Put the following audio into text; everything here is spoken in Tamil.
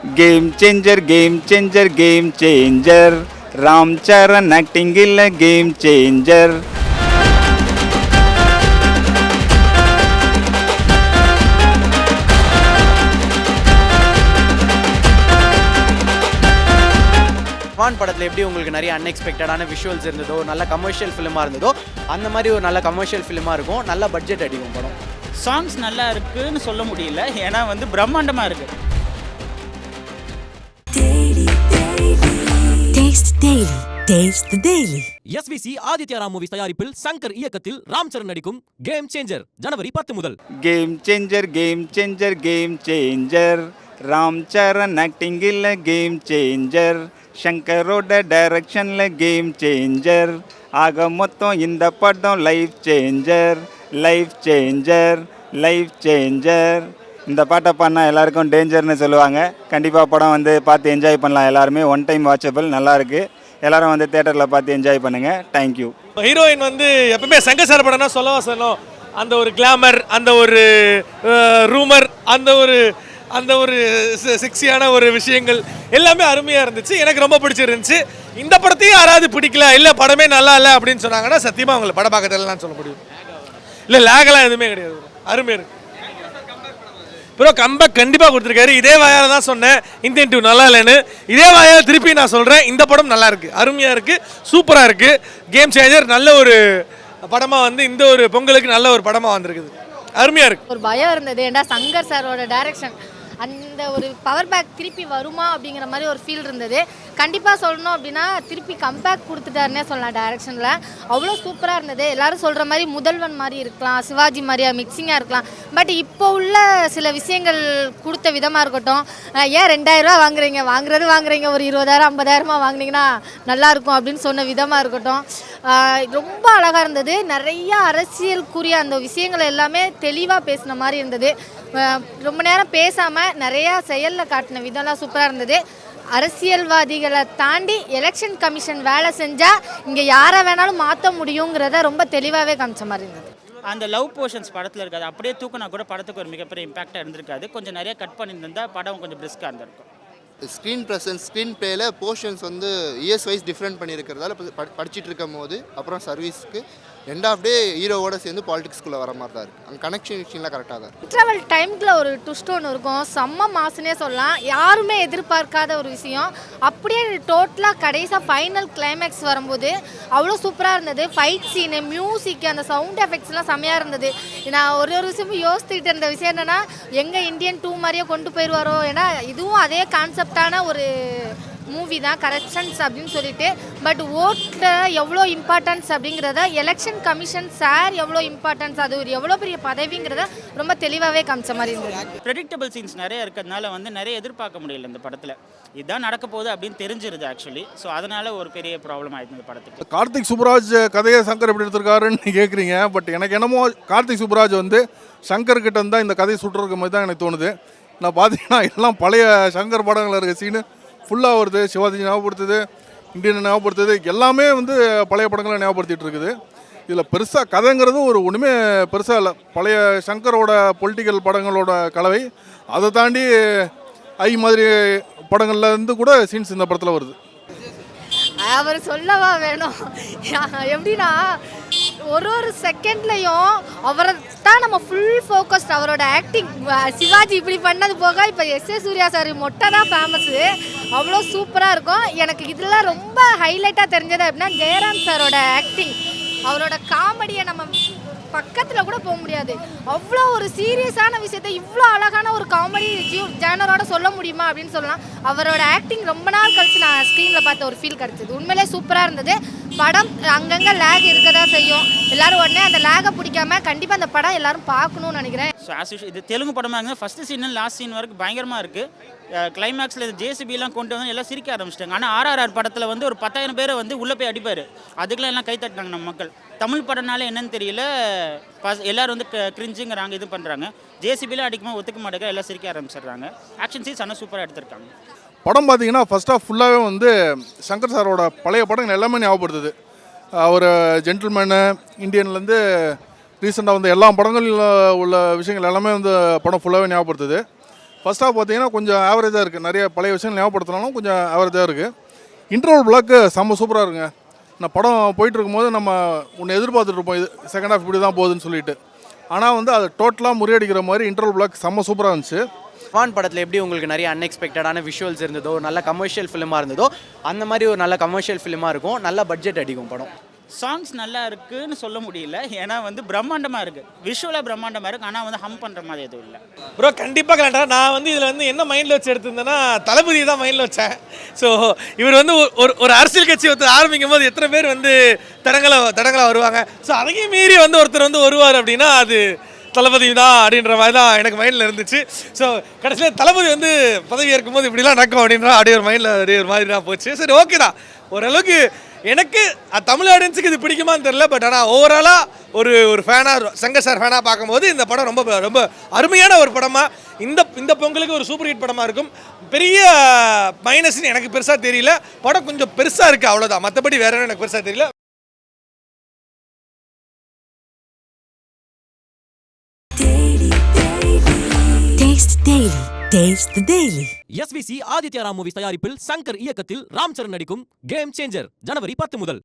Game changer, game changer, game changer. Ram Charan acting is a game changer. வான் படத்தில் எப்படி உங்களுக்கு நிறைய அன்எக்ஸ்பெக்டடான விஷுவல்ஸ் இருந்ததோ நல்ல கமர்ஷியல் ஃபிலிமாக இருந்ததோ அந்த மாதிரி ஒரு நல்ல கமர்ஷியல் ஃபிலிமாக இருக்கும், நல்ல பட்ஜெட் அடிக்கும் படம். சாங்ஸ் நல்லா இருக்குன்னு சொல்ல முடியல, ஏன்னா வந்து பிரம்மாண்டமாக இருக்கு. SVC ஆதித்யா ராம் மூவிஸ் தயாரிப்பில் சங்கர் இயக்கத்தில் ராம் சரண் நடிக்கும் கேம் சேஞ்சர் ஜனவரி 10 முதல். Game changer, game changer, game changer. Ram Charan acting is a game changer. Shankaroda direction la game changer. ஆக மொத்தம் இந்த படம் life changer, life changer, life changer. இந்த பாட்டை பாடினா எல்லாருக்கும் டேஞ்சர்னு சொல்லுவாங்க. கண்டிப்பாக படம் வந்து பார்த்து என்ஜாய் பண்ணலாம். எல்லாருமே ஒன் டைம் வாட்சபிள், நல்லாயிருக்கு. எல்லாரும் வந்து தேட்டரில் பார்த்து என்ஜாய் பண்ணுங்கள். தேங்க்யூ. ஹீரோயின் வந்து எப்பவுமே சங்கர் சார் படம்னா சொல்லவா சொல்லணும், அந்த ஒரு கிளாமர், அந்த ஒரு ரூமர், அந்த ஒரு செக்ஸியான ஒரு விஷயங்கள் எல்லாமே அருமையாக இருந்துச்சு. எனக்கு ரொம்ப பிடிச்சிருந்துச்சு. இந்த படத்தையும் யாராவது பிடிக்கல, இல்லை படமே நல்லா இல்லை அப்படின்னு சொன்னாங்கன்னா சத்தியமாக அவங்களை படம் பார்க்கறதுலாம் சொல்ல முடியும். இல்லை லேகெல்லாம் எதுவுமே கிடையாது, அருமையாக இருக்குது. ப்ரோ கம்பேக் கண்டிப்பாக கொடுத்துருக்காரு. இதே வாயால் தான் சொன்னேன் இந்தியன் டூ நல்லா இல்லைன்னு, இதே வாயால் திருப்பி நான் சொல்கிறேன் இந்த படம் நல்லா இருக்குது, அருமையாக இருக்குது, சூப்பராக இருக்குது. கேம் சேஞ்சர் நல்ல ஒரு படமாக வந்து இந்த ஒரு பொங்கலுக்கு நல்ல ஒரு படமாக வந்திருக்குது, அருமையாக இருக்குது. ஒரு பயம் இருந்தது, ஏன்னா சங்கர் சாரோட டைரக்ஷன் அந்த ஒரு பவர் பேக் திருப்பி வருமா அப்படிங்கிற மாதிரி ஒரு ஃபீல் இருந்தது. கண்டிப்பாக சொல்லணும் அப்படின்னா திருப்பி கம்பேக் கொடுத்துட்டாருன்னே சொல்லலாம். டைரக்ஷனில் அவ்வளோ சூப்பராக இருந்தது. எல்லோரும் சொல்கிற மாதிரி முதல்வன் மாதிரி இருக்கலாம், சிவாஜி மாதிரியா மிக்சிங்காக இருக்கலாம். பட் இப்போ உள்ள சில விஷயங்கள் கொடுத்த விதமாக இருக்கட்டும், ஏன் 2000 ரூபா வாங்குறீங்க, ஒரு 20,000 50,000 வாங்கினீங்கன்னா நல்லாயிருக்கும் அப்படின்னு சொன்ன விதமாக இருக்கட்டும், ரொம்ப அழகாக இருந்தது. நிறையா அரசியலுக்குரிய அந்த விஷயங்கள் எல்லாமே தெளிவாக பேசின மாதிரி இருந்தது. ரொம்ப நேரம் பேசாமல் நிறையா செயலில் காட்டின விதம்லாம் சூப்பராக இருந்தது. அரசியல்வாதிகளை தாண்டி எலெக்ஷன் கமிஷன் வேலை செஞ்சால் இங்கே யாரை வேணாலும் மாற்ற முடியுங்கிறத ரொம்ப தெளிவாகவே காமிச்ச மாதிரி இருந்தது. அந்த லவ் போர்ஷன்ஸ் படத்தில் இருக்காது, அப்படியே தூக்கினா கூட படத்துக்கு ஒரு மிகப்பெரிய இம்பாக்டாக இருந்திருக்காது. கொஞ்சம் நிறைய கட் பண்ணியிருந்தா படம் கொஞ்சம் பிரிஸ்காக இருந்திருக்கும். ஸ்க்ரீன் ப்ரெசன்ஸ், ஸ்க்ரீன் பிளேயில் போர்ஷன்ஸ் வந்து இயர்ஸ் வைஸ் டிஃப்ரெண்ட் பண்ணியிருக்கிறதால படிச்சுட்டு இருக்கும் போது அப்புறம் சர்வீஸ்க்கு எண்ட் ஆஃப் டே ஹீரோவோட சேர்ந்து பாலிடிக்ஸ்குள்ளே வர மாதிரி தான் இருக்குது. அங்கே கனெக்ஷன்லாம் கரெக்டாக தான் இருக்குது. ட்ராவல் டைமில் ஒரு ட்விஸ்ட் ஒன்று இருக்கும், செம்ம மாசுனே சொல்லலாம். யாருமே எதிர்பார்க்காத ஒரு விஷயம் அப்படியே டோட்டலாக கடைசியாக ஃபைனல் கிளைமேக்ஸ் வரும்போது அவ்வளோ சூப்பராக இருந்தது. ஃபைட் சீனு, மியூசிக், அந்த சவுண்ட் எஃபெக்ட்ஸ்லாம் செம்மையாக இருந்தது. நான் ஒரு விஷயமும் யோசிச்சுக்கிட்டு இருந்த விஷயம் என்னென்னா, எங்கே இந்தியன் 2 மாதிரியே கொண்டு போயிடுவாரோ, ஏன்னா இதுவும் அதே கான்செப்டான ஒரு மூவி தான், கரெக்ஷன்ஸ் அப்படின்னு சொல்லிட்டு. பட் ஓட்டில் எவ்வளோ இம்பார்ட்டன்ஸ் அப்படிங்கிறத, எலெக்ஷன் கமிஷன் சார் எவ்வளோ இம்பார்ட்டன்ஸ், அது ஒரு எவ்வளோ பெரிய பதவிங்கிறத ரொம்ப தெளிவாகவே காமிச்ச மாதிரி இருந்தது. ப்ரெடிக்டபிள் சீன்ஸ் நிறைய இருக்கிறதுனால வந்து நிறைய எதிர்பார்க்க முடியல இந்த படத்தில். இதுதான் நடக்க போகுது அப்படின்னு தெரிஞ்சிருது ஆக்சுவலி. ஸோ அதனால் ஒரு பெரிய ப்ராப்ளம் ஆயிடுது இந்த படத்துக்கு. கார்த்திக் சுப்ராஜ் கதையை சங்கர் எப்படி எடுத்திருக்காருன்னு கேட்குறீங்க. பட் எனக்கு என்னமோ கார்த்திக் சுப்ராஜ் வந்து சங்கர் கிட்ட இருந்தால் இந்த கதையை சுட்டுருக்க மாதிரி தான் எனக்கு தோணுது. நான் பார்த்தீங்கன்னா எல்லாம் பழைய சங்கர் படங்களில் இருக்க சீனு ஃபுல்லாக வருது. சிவாஜி ஞாபகப்படுத்துது, இந்தியன் ஞாபகப்படுத்துது, எல்லாமே வந்து பழைய படங்களை ஞாபகப்படுத்திட்டு இருக்குது. இதில் பெருசாக கதைங்கிறது ஒன்றுமே பெருசாக இல்லை. பழைய சங்கரோட பொலிட்டிக்கல் படங்களோட கலவை. அதை தாண்டி மாதிரி படங்கள்லேருந்து கூட சீன்ஸ் இந்த படத்தில் வருது. அவர் சொல்லவா வேணும், எப்படின்னா ஒரு செகண்ட்லையும் அவரை தான் நம்ம ஃபுல் ஃபோக்கஸ்ட். அவரோட ஆக்டிங், சிவாஜி இப்படி பண்ணது போக இப்போ எஸ்.ஏ. சூர்யா சார் மொட்டை தான் ஃபேமஸ்ஸு, அவ்வளோ சூப்பராக இருக்கும். எனக்கு இதில் ரொம்ப ஹைலைட்டாக தெரிஞ்சது அப்படின்னா ஜெயராம் சாரோட ஆக்டிங். அவரோட காமெடியை நம்ம பக்கத்தில் கூட போக முடியாது. அவ்வளோ ஒரு சீரியஸான விஷயத்த இவ்வளோ அழகான ஒரு காமெடி ஜேனரோட சொல்ல முடியுமா அப்படின்னு சொல்லலாம். அவரோட ஆக்டிங் ரொம்ப நாள் கழிச்சு நான் ஸ்க்ரீனில் பார்த்த ஒரு ஃபீல் கிடச்சிது. உண்மையிலே சூப்பராக இருந்தது. படம் அங்கங்கே லேக் இருக்க தான் செய்யும். எல்லோரும் உடனே அந்த லேகை பிடிக்காம கண்டிப்பாக அந்த படம் எல்லோரும் பார்க்கணும்னு நினைக்கிறேன். ஸோ இது தெலுங்கு படமாக இருந்தால் ஃபஸ்ட்டு சீன் லாஸ்ட் சீன் வரைக்கும் பயங்கரமாக இருக்குது. கிளைமேக்ஸில் ஜேசிபிலாம் கொண்டு வந்து எல்லாம் சிரிக்க ஆரம்பிச்சிட்டாங்க. ஆனால் ஆர்ஆர்ஆர் படத்தில் வந்து ஒரு 10,000 பேரை வந்து உள்ளே போய் அடிப்பார். அதுக்கெல்லாம் எல்லாம் கை தட்டினாங்க நம்ம மக்கள். தமிழ் படம்னால என்னன்னு தெரியல, எல்லோரும் வந்து கிரிஞ்சுங்கிறாங்க, இது பண்ணுறாங்க. ஜேசிபிலாம் அடிக்கும்போது ஒத்துக்க மாட்டேங்க, எல்லாம் சிரிக்க ஆரம்பிச்சிடுறாங்க. ஆக்ஷன் சீன்ஸ் ஆனால் சூப்பராக எடுத்திருக்காங்க. படம் பார்த்தீங்கன்னா ஃபர்ஸ்ட் ஆஃப் ஃபுல்லாகவே வந்து சங்கர் சாரோட பழைய படங்கள் எல்லாமே ஞாபகப்படுத்துது. அவர் ஜென்டில்மேனு, இந்தியன்லேருந்து ரீசெண்டாக வந்து எல்லா படங்களில் உள்ள விஷயங்கள் எல்லாமே வந்து படம் ஃபுல்லாகவே ஞாபகப்படுத்துது. ஃபர்ஸ்ட் ஹாஃப் பார்த்தீங்கன்னா கொஞ்சம் ஆவரேஜாக இருக்குது, நிறைய பழைய விஷயம் ஞாபகப்படுத்தினாலும் கொஞ்சம் ஆவரேஜாக இருக்குது. இன்டர்வல் பிளாக்கு செம்ம சூப்பராக இருக்குங்க. நான் படம் போயிட்டு இருக்கும்போது நம்ம ஒன்று எதிர்பார்த்துட்டு இருப்போம், இது செகண்ட் ஹாஃப் இப்படி தான் போகுதுன்னு சொல்லிட்டு. ஆனால் வந்து அது டோட்டலாக முறியடிக்கிற மாதிரி இன்டர்வல் பிளாக் செம்ம சூப்பராக இருந்துச்சு. வான் படத்தில் எப்படி உங்களுக்கு நிறைய அன்எக்ஸ்பெக்டடான விஷுவல்ஸ் இருந்ததோ, நல்ல கமர்ஷியல் ஃபிலிமாக இருந்ததோ, அந்த மாதிரி ஒரு நல்ல கமர்ஷியல் ஃபிலிமாக இருக்கும். நல்ல பட்ஜெட் அடிக்கும் படம். சாங்ஸ் நல்லா இருக்குன்னு சொல்ல முடியல, ஏன்னா வந்து பிரம்மாண்டமாக இருக்குது, விஷுவலாக பிரம்மாண்டமாக இருக்குது. ஆனால் வந்து ஹம் பண்ணுற மாதிரி எதுவும் இல்லை. ப்ரோ கண்டிப்பாக கரெக்டாக. நான் வந்து இதில் வந்து என்ன மைண்டில் வச்சு எடுத்திருந்தேன்னா தளபதி தான் மைண்டில் வச்சேன். ஸோ இவர் வந்து ஒரு அரசியல் கட்சி ஆரம்பிக்கும் போது எத்தனை பேர் வந்து தடங்களா வருவாங்க. ஸோ அதையும் மீறி வந்து ஒருத்தர் வந்து வருவார் அப்படின்னா அது தளபதி தான் அப்படின்ற மாதிரி தான் எனக்கு மைண்டில் இருந்துச்சு. ஸோ கடைசியில் தளபதி வந்து பதவி ஏற்கும்போது இப்படிலாம் நடக்கும் அப்படின்ற அப்படியே ஒரு மைண்டில் அப்படியே ஒரு மாதிரி தான் போச்சு. சரி ஓகே தான், ஓரளவுக்கு எனக்கு தமிழ் ஆடியன்ஸுக்கு இது பிடிக்குமான்னு தெரியல. பட் ஆனால் ஓவராலாக ஒரு ஃபேனாக, சங்கர் சார் ஃபேனாக பார்க்கும்போது இந்த படம் ரொம்ப ரொம்ப அருமையான ஒரு படமாக, இந்த பொங்கலுக்கு ஒரு சூப்பர் ஹிட் படமாக இருக்கும். பெரிய மைனஸ்ன்னு எனக்கு பெருசாக தெரியல. படம் கொஞ்சம் பெருசாக இருக்குது, அவ்வளோதான். மற்றபடி வேற என்ன எனக்கு பெருசாக தெரியல. SVC ஆதித்யா ராம் மூவிஸ் தயாரிப்பில் சங்கர் இயக்கத்தில் ராம் சரண் நடிக்கும் கேம் சேஞ்சர் ஜனவரி 10 முதல்.